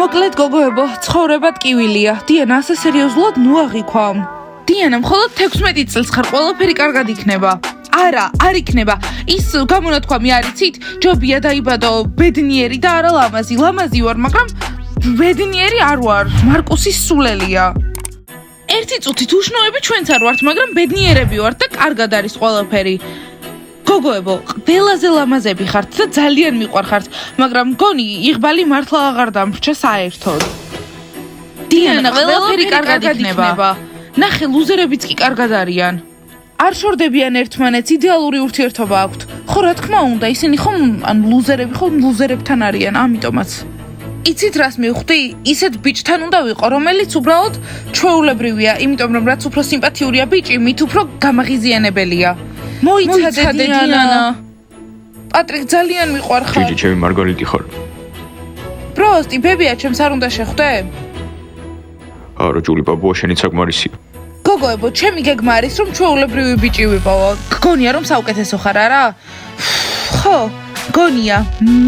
მოკლედ გოგოებო, ცხოვრება ტკივილია. დიანა ასე სერიოზულად ნუ აღიქვამ. დიანა მხოლოდ 16 წელს ხარ, ყველაფერი კარგად იქნება. არა, არ იქნება. ის გამონათქვამი არ იცით? ჯობია დაიბადო ბედნიერი და არა ლამაზი. ლამაზი ვარ, მაგრამ ბედნიერი არ ვარ. მარკუსის სულელია. ერთი წუთით უშნოები ჩვენც არ ვართ, მაგრამ ბედნიერები ვართ და კარგად არის ყველაფერი. გოგოებო, ყველაზე ლამაზები ხართ და ძალიან მიყვარხართ, მაგრამ მგონი იღბალი მართლა აღარ დამრჩა საერთოდ. დიანა, ყველაფერი კარგად იქნება. ნახე, ლუზერებიც კი კარგად არიან. არ შორდებიან ერთმანეთს, იდეალური ურთიერთობა აქვთ. ხო, რა თქმა უნდა, ისინი ხომ ლუზერები ხომ ლუზერებთან არიან, ამიტომაც. იცით რას მივხვდი? ისეთ ბიჭთან უნდა ვიყო, რომელიც უბრალოდ ჩვეულებრივია, იმიტომ რომ რაც უფრო სიმპათიურია ბიჭი, მით უფრო გამაღიზიანებელია. მოიცადე დიანა. პატრიკ, ძალიან მიყვარხარ. ჭიჭი, ჩემი მარგალიტი ხარ. პროსტი, ბებია, ჩემს არ უნდა შეხვდე? არა, ჯული, ბაბუა, შენი საკმარისია. გოგოებო, ჩემი გეგმა არის, რომ ჩვეულებრივი ბიჭი ვიყო. გგონია, რომ საუკეთესო ხარ, არა? ხო, გონია.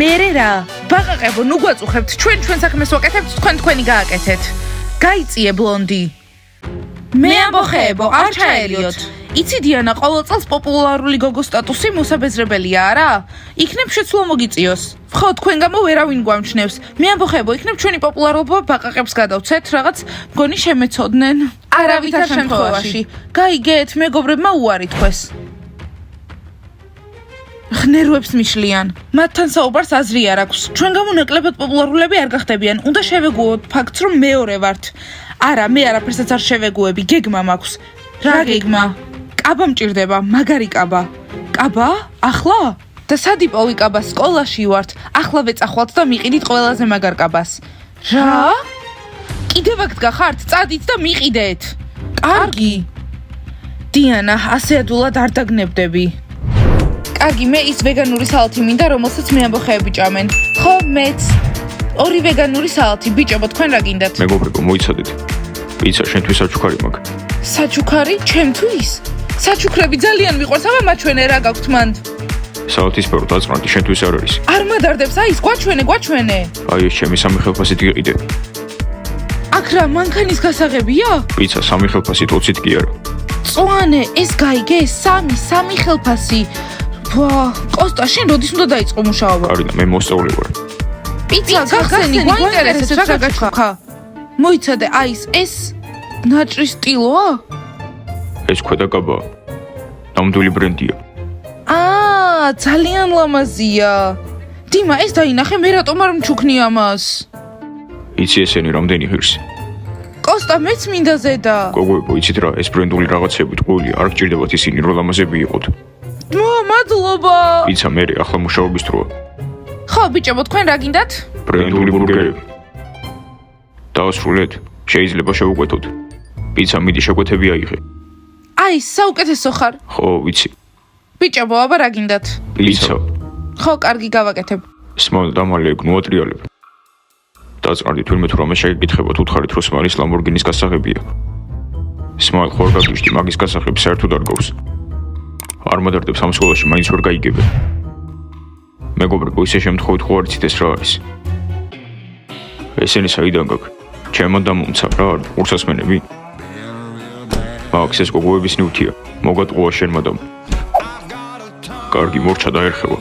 მერე რა? ბაყაყებო, ნუ გვაწუხებთ, ჩვენ საქმეს ვაკეთებთ, თქვენი გააკეთეთ. გაიწიე, ბლონდი. მე ამბოხეებო, არ ჩაერიოთ. იცი დიანა, ყოველ წელს პოპულარული გოგოს სტატუსი მოსაბეზრებელია, არა? იქნებ შეცვლა მოგიწიოს. ხო, თქვენ გამო ვერავინ გვამჩნევს. მე ამბოხეებო, იქნებ ჩვენი პოპულარობა ბაყაყებს გადავცეთ, რაღაც მგონი შემეცოდნენ. არავითარ შემთხვევაში. გაიგეთ, მეგობრებმა უარი თქვეს. ღნერვებს მიშლიან. მათთან საუბარს აზრი არ აქვს. ჩვენ გამო ნაკლებად პოპულარულები არ გახდებიან. უნდა შევეგუოთ ფაქტს, რომ მეორე ვართ. არა, მე არაფერსაც არ შევეგუები, გეგმა მაქვს. რა გეგმა? კაბა მჭირდება, მაგარი კაბა. კაბა? ახლა? და სად იპოვი კაბას? სკოლაში ვართ. ახლა ვეწახვალთ და მიყიდით ყველაზე მაგარ კაბას. რა? კიდევ აქ გახართ? წადით და მიყიდეთ. კარგი. დიანა, ასე ადვილად არ დაგნებდები. კარგი, მე ის ვეგანური სალათი მინდა, რომელსაც მე ამბოხეები ჭამენ. ხო, მეც. 2 ვეგანური სალათი, ბიჭებო, თქვენ რა გინდათ? მეგობრებო, მოიცადეთ. პიცა შენთვის საჩუქარი მაქვს. საჩუქარი? ჩემთვის? საჩუქრები ძალიან მიყვარს, აბა მაჩვენე რა გაქვთ მანდ. სალათისფერო დაწნადი შენთვის არ არის. არ მადარდებს, აი ეს გვაჩვენე. აი ეს ჩემი 3 ხელფასით იყიდე. აქ რა, მანქანის გასაღებია? პიცა 3 ხელფასით 20-ით კი არა. წვანე, ეს გაიგე, 3 ხელფასი. ვა, კოსტა, შენ როდის უნდა დაიწყო მუშაობა? კარინა, მე მოსწავლე ვარ. პიცა გახსენი, გვაინტერესებს რა გაჩუქა? მოიცადე, აი ეს ნაჭრის სტილოა? ეს ქვედაკაბაა. ნამდვილი ბრენდია. ძალიან ლამაზია. დიმა, ეს დაინახე, მე რატომ არ მჩუქნი ამას? იცი ესენი რამდენი ღირს? კოსტა, მეც მინდა ზედა. გოგოებო, იცით რა, ეს ბრენდული რაღაცები ტყუილი, არ გჭირდებათ ისინი, რომ ლამაზები იყოთ. მადლობა. პიცა მერე, ახლა მუშაობის დროა. ხო, ბიჭებო, თქვენ რა გინდათ? ბრენდული ბურგერები. დაასრულეთ, შეიძლება შევუკვეთოთ. პიცა მიდი შეკვეთები აიღე. აი, საუკეთესო ხარ. ხო, ვიცი. ბიჭებო, აბა რა გინდათ? პიცა. ხო, კარგი, გავაკეთებ. სმაილ დამალე გმოატრიალებ. დაწნარდით ვინმე თუ რამე შეგეკითხებათ, უთხარით რომ სმაილის ლამბორგინის გასაღებია. სმაილ ხوار გაგიშტი, მაგის გასაღები საერთოდ არ გავს. არ მადარდებს ამ სკოლაში, მაინც ვერ გაიგებენ. მეგობრებო, ისე შემთხვევით ხო არ იცით ეს რა არის? ესენი საიდან გაქვს? ჩემო დამომცა რა, ყურსასმენები? მაქვს ეს გოგოების ნივთია, მოგატყუა შენ მადამ. კარგი, მორჩა დაერხევა.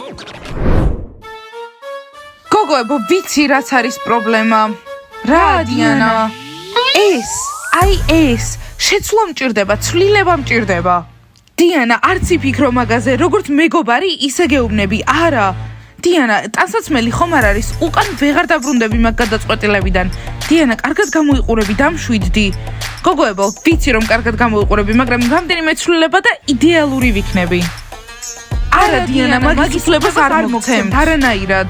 გოგოებო, ვიცი რაც არის პრობლემა. რა, დიანა? ეს, შეცვლა მჭირდება, ცვლილება მჭირდება. დიანა, არც იფიქრო მაგაზე, როგორც მეგობარი, ისე გეუბნები, არა. დიანა, ტანსაცმელი ხომ არ არის, უკან ვეღარ დაბრუნდები მაგ გადაწყვეტილებიდან. დიანა, კარგად გამოიყურები, დამშვიდდი. გოგოებო, ვიცი რომ კარგად გამოიყურები, მაგრამ რამდენიმე ცვლილება და იდეალური ვიქნები. არა, დიანა, მაგის ცვლილებას არ მოგცემთ, არანაირად.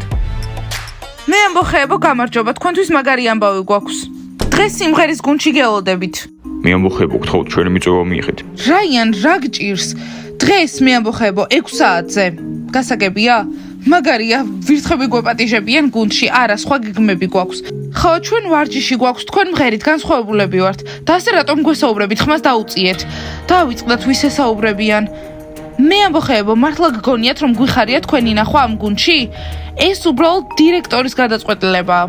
მე ამბოხეებო, გამარჯობა, თქვენთვის მაგარი ამბავი გვაქვს. დღეს სიმღერის გუნდში გელოდებით. მე ამბოხეებო, გთხოვთ, ჩვენი მიწვევა მიიღეთ. რაიან, რა გჭირს? დღეს მე ამბოხეებო 6 საათზე. გასაგებია? მაგარია, ვირთხები გვეპატიჟებიან გუნდში, არა, სხვა გეგმები გვაქვს. ხო, ჩვენ ვარჯიში გვაქვს, თქვენ მღერით განსხვავებულები ვართ. და ასე რატომ გვესაუბრებით, ხმას დაუწიეთ. დავიწყდათ ვის ესაუბრებიან. მე ამბოხეებო, მართლა გგონიათ რომ გვიხარია თქვენი ნახვა ამ გუნდში? ეს უბრალოდ დირექტორის გადაწყვეტილებაა.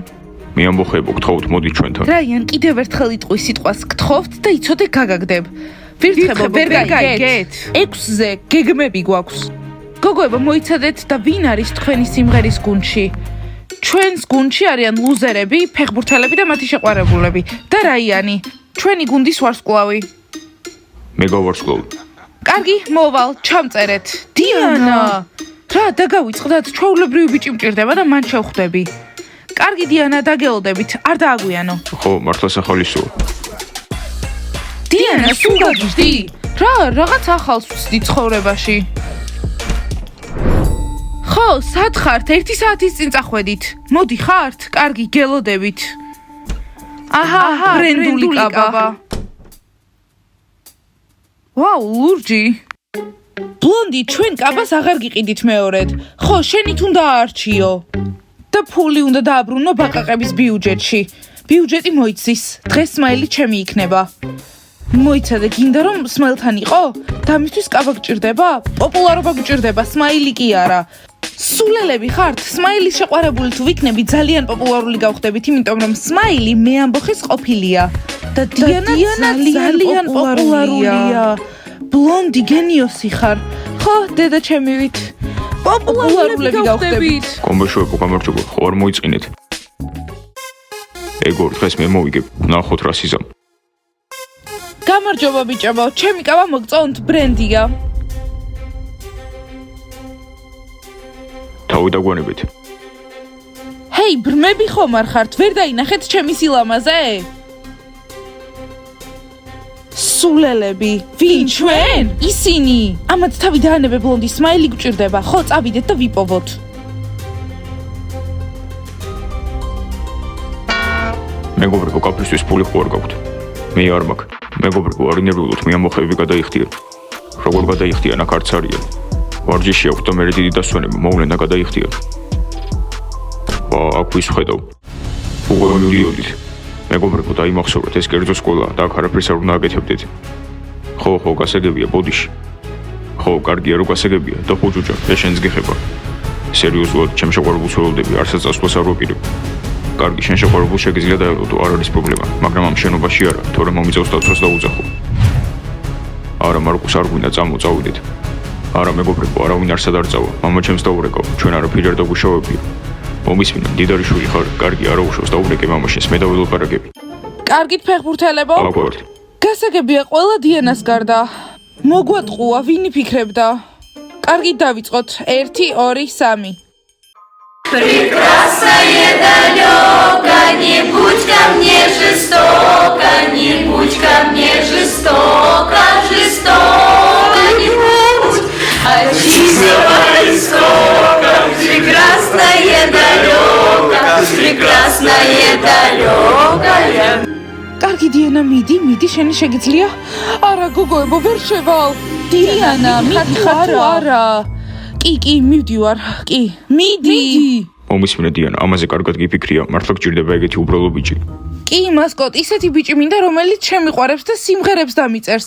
მე ამბოხებო გთხოვთ მოდით ჩვენთან. რაიან კიდევ ერთხელ იტყვის სიტყვას გთხოვთ და იცოდე გაგაგდებ. ვირთხებო ვერ გაიგეთ. 6-ზე გეგმები გვაქვს. გოგოებო მოიცადეთ და ვინ არის თქვენი სიმღერის გუნდში? ჩვენს გუნდში არიან ლუზერები, ფეხბურთელები და მათი შეყვარებულები და რაიანი, ჩვენი გუნდის ვარსკვლავი. მე გავარსკვლავ. კარგი, მოვალ, ჩამწერეთ. დიანა! რა, დაგავიწყდათ, ჩვეულებრივი ბიჭი მჭირდება და მან შევხვდები. კარგი დიანა, დაგელოდებით, არ დააგვიანო. ხო, მართლა სახალისოა. დიანა, სულ გაგვიჟდი? რა, რაღაც ახალს ვცდი ცხოვრებაში. ხო, სად ხართ? 1 საათის წინ წახვედით. მოდი ხართ? კარგი, გელოდებით. აჰა, ბრენდული კაბა. ვაუ, ლურჯი. ბლონდი, ჩვენ კაბას აღარ გიყიდით მეორედ. ხო, შენით უნდა აარჩიო. და ფული უნდა დააბრუნო ბაყაყების ბიუჯეტში. ბიუჯეტი მოიცის. დღეს სმაილი ჩემი იქნება. მოიცადე, გინდა რომ სმაილთან იყო? და მისთვის კაბა გჭირდება? პოპულარობა გჭირდება, სმაილი კი არა. სულელები ხართ? სმაილის შეყვარებული თუ ვიქნები, ძალიან პოპულარული გავხდებით, იმიტომ რომ სმაილი მე ამბოხის ყოფილია. და დიანა ძალიან პოპულარულია. ბლონდი გენიოსი ხარ. ხო, დედა ჩემივით. პოპულარულები გავხდებით. კომბეშოებო, გამარჯობა, ხო არ მოიწყინეთ. ეგორ, დღეს მე მოვიგებ, ნახოთ რა სიზამ. გამარჯობა ბიჭებო, ჩემი კაბა მოგწონთ, ბრენდია. თავი დაგვანებით. ჰეი, ბრმები ხომ არ ხართ? ვერ დაინახეთ ჩემი სილამაზე? სულელები, ვინ ჩვენ? ისინი. ამათ თავი დაანებე ბლონდი, სმაილი გჭირდება. ხო, წავიდეთ და ვიპოვოთ. მეგობრებო, კაფისთვის ფული ხო არ გაქვთ? მე არ მაქვს. მეგობრებო, არ ინერვიულოთ, მე ამბოხები გადაიხდიან. როგორ გადაიხდიან, აქ არც არიან. ვარჯიში აქვს და მერე დიდი დასვენება, მოვლენ და გადაიხდიან. აქ ვის ვხედავ? უღო მივიდით. მეგობრებო, დაიმახსოვრეთ, ეს კერძო სკოლა და აქ არაფერს არ უნდა აკეთებდეთ. ხო, გასაგებია ბოდიში. ხო, კარგია რომ გასაგებია და ხო ჯუჯა, ეს შენს გეხება. სერიოზულად, ჩემ შეყვარებულს ველოდები, არცაც წასვლას არ ვაპირებ. კარგი, შენ შეყვარებულს შეგიძლია დაელოდო, არ არის პრობლემა, მაგრამ ამ შენობაში არა, თორემ მომიწევს დაცვას დაუძახო. არა, მარკუს არ გვინდა წავიდეთ. არა, მეგობრებო, არავინ არსად არ წავა, მამა ჩემს დაურეკავ, ჩვენ არაფერი არ დაგვიშოვებია. მომისმინე, მდიდარი შვილი ხარ, კარგი, არა უშავს, დაურეკე მამაშენს, მე დავილაპარაკები. კარგით ფეხბურთელებო? აკვართ. გასაგებია ყველა დიანას გარდა. მოგვატყუა, ვინ იფიქრებდა? კარგით დავიწყოთ. 1, 2, 3. Прекрасная далека, не будь ко мне жестоко, не будь ко мне жестоко, жестоко не будь, от чистого истока. Прекрасная далека, прекрасная далекая. კარგი დიანა, მიდი, შენი შეგიძლია? არა, გოგოებო, ვერ შევალ. დიანა, მიდი ხარ არა. კი, მივდივარ, კი. მიდი. მომისმინე დიანა, ამაზე კარგად გიფიქრია, მართლა გჭირდება ეგეთი უბრალო ბიჭი. კი, მასკოტ, ისეთი ბიჭი მინდა, რომელიც შემიყვარებს და სიმღერებს დამიწერს.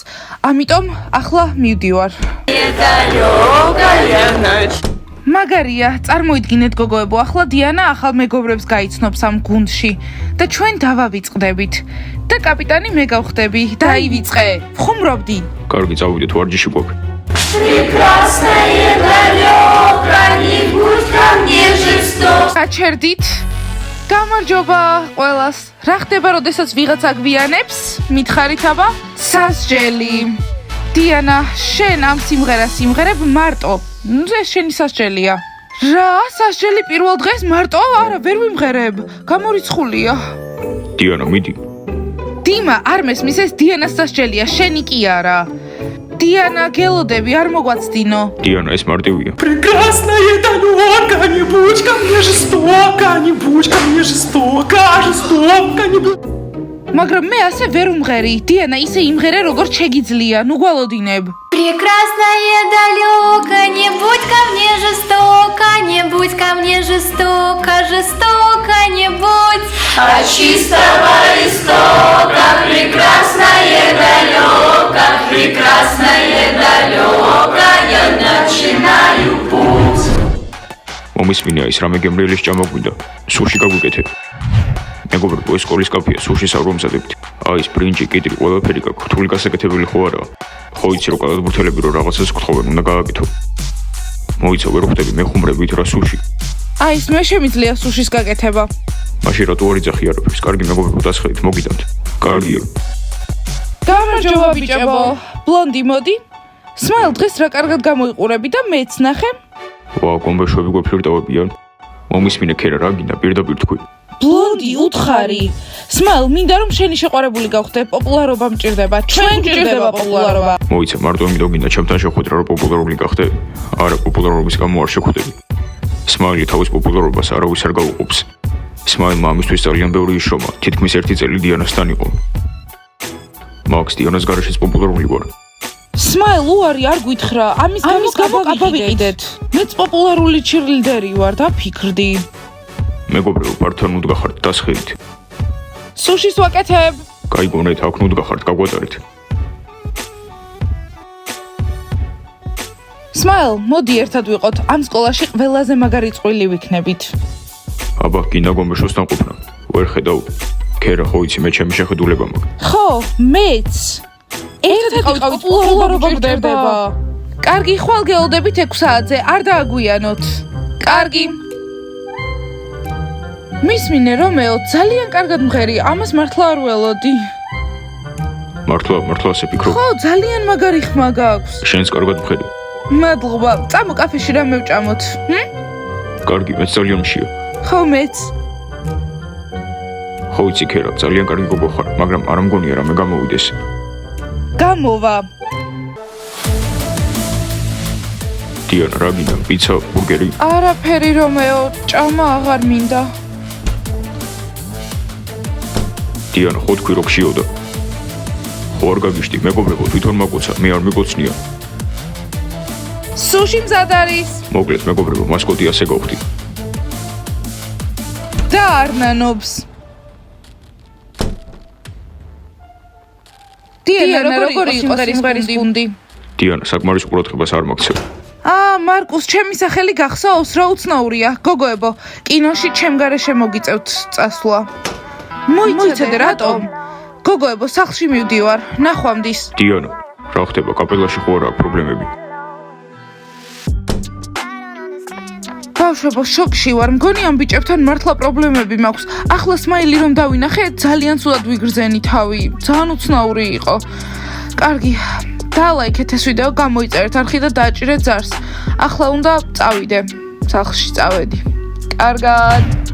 ამიტომ ახლა მივდივარ. Далекая ночь. მაგარია, წარმოიდგინეთ გოგოებო, ახლა დიანა ახალ მეგობრებს გაიცნობს ამ გუნდში და ჩვენ დავავიწყდებით. და კაპიტანი მე გავხდები. დაივიწყე. ხუმრობდი. კარგი, წავიდეთ, ვარჯიში გვაქვს. Прекрасная далека, не будь ко мне жестоко. გაჩერდით. გამარჯობა ყველას. რა ხდება, როდესაც ვიღაცა გვიანებს? მითხარით აბა? სასჯელი. დიანა, შენ ამ სიმღერას სიმღერებ მარტო. ეს შენი სასჯელია. რა, სასჯელი პირველ დღეს მარტო? არა, ვერ ვიმღერებ. გამორიცხულია. დიანა, მიდი. დიმა, არ მესმის, ეს დიანას სასჯელია, შენი კი არა. დიანა, გელოდები, არ მოგვაცდინო. დიანა, ეს მარტივია. Прекрасная далека, не будь ко мне жестоко, не будь ко мне жестоко, жестоко не будь. მაგრამ მე ასე ვერ უმღერი. დიანა, ისე იმღერე, როგორც შეგიძლია. ნუ გვალოდინებ. Прекрасная далека, не будь ко мне жестоко, не будь ко мне жестоко, жестоко не будь. От чистого истока, прекрасная далека, прекрасная далека, я начинаю путь. მომისმინე, ის რამე გემრიელის ჭამა გვინდა. სულში გაგვიკეთე. მეგობრებო, ეს სკოლის კაფეა, სუშის არ ვამზადებთ. აი, ბრინჯი, კიტრი, ყველაფერი გაქვს. რთული გასაკეთებელი ხო არა? ხო იცი რომ კალათბურთელები რომ რაღაცას გთხოვენ, უნდა გააკეთო. მოიცა ვერ ხვდები მეხუმრებით რა სუში. აი, ეს მე შემიძლია სუშის გაკეთება. მაშინ რატო არ იძახი არაფერს? კარგი მეგობრებო, დასხედით, მოგიდამთ. კარგია. გამარჯობა ბიჭებო. ბლონდი მოდი. სმაილ დღეს რა კარგად გამოიყურები და მეც ნახე. ვა, კომბეშვები გვეფლირტავებიან. მომისმინე ქერა რა გინდა, პირდაპირ თქვი. ბლონდი უთხარი. სმაილ, მინდა რომ შენი შეყვარებული გავხდე, პოპულარობა მჭირდება. ჩვენ გვჭირდება პოპულარობა. მოიცა, მარტო იმიტომ გინდა ჩემთან შეხვედრა რომ პოპულარული გახდე? არა, პოპულარობის გამო არ შეხვდები. სმაილი თავის პოპულარობას არავის არ გაუყოფს. სმაილმა ამისთვის ძალიან ბევრი იშრომა, თითქმის 1 წელი დიანასთან იყო. მაქს დიანას გარეშეც პოპულარული ვარ. სმაილ უარი არ გითხრა, ამის გამო გავიყიდეთ. მეც პოპულარული ჩირლიდერი ვარ და ფიქრდი. მეგობრებო, პარტთან უდგახართ, დასხედით. სუშის ვაკეთებ. გაიგონეთ, აქ უდგახართ, გაგვატარეთ. სმაილ, მოდი ერთად ვიყოთ. ამ სკოლაში ყველაზე მაგარი წყვილი ვიქნებით. აბა, გინდა გომეშოსთან ყოფნა. ვერ ხედავ. ქერა ხო იცი, მე ჩემი შეხედულება მაქვს. ხო, მეც. ერთად იყავით, პოპულარობა გრძელდება. კარგი, ხვალ გეოლდებით 6 საათზე, არ დააგვიანოთ. კარგი. მისმინე რომეო, ძალიან კარგად მღერი, ამას მართლა არ ველოდი. მართლა ასე ფიქრობ? ხო, ძალიან მაგარი ხმა გაქვს. შენს კარგად მღერი. მადლობა, წამო კაფეში რამე ვჭამოთ. კარგი, მეც ძალიან მშია. ხო, მეც. ხო იცი ქერა, ძალიან კარგი გოგო ხარ, მაგრამ არ მგონია რამე გამოვიდეს. გამოვა. დიანა, რა გინდა, პიცა, ბურგერი? არაფერი რომეო, ჭამა აღარ მინდა. დიანა, ხო თქვი რო გშიოდა? ხო არ გაგიშტი, მეგობრებო, თვითონ მაკოცა, მე არ მეკოცნია. სუში მზად არის. მოკლედ, მეგობრებო, მასკოტი ასე გავხდი. და არ ნანობს. დიანა, როგორი იყო სიმღერის გუნდი? დიანა, საკმარის ყურადღებას არ მაქცევ. მარკუს, ჩემი სახელი გახსოვს, რა უცნაურია. გოგოებო, კინოში ჩემ გარეშე მოგიწევთ წასვლა. მოიცადე რატომ? გოგოებო, სახლში მივდივარ. ნახვამდის. დიანა, რა ხდება, კაპელაში ხო არა პრობლემები? ბავშვებო, შოკში ვარ. მგონი ამ ბიჭებთან მართლა პრობლემები მაქვს. ახლა სმაილი რომ დავინახე, ძალიან ცუდად ვიგრძენი თავი. ძალიან უცნაური იყო. კარგი. დალაიქეთ ეს ვიდეო, გამოიწერეთ არხი და დააჭირეთ ზარს. ახლა უნდა წავიდე. სახლში წავედი. კარგად.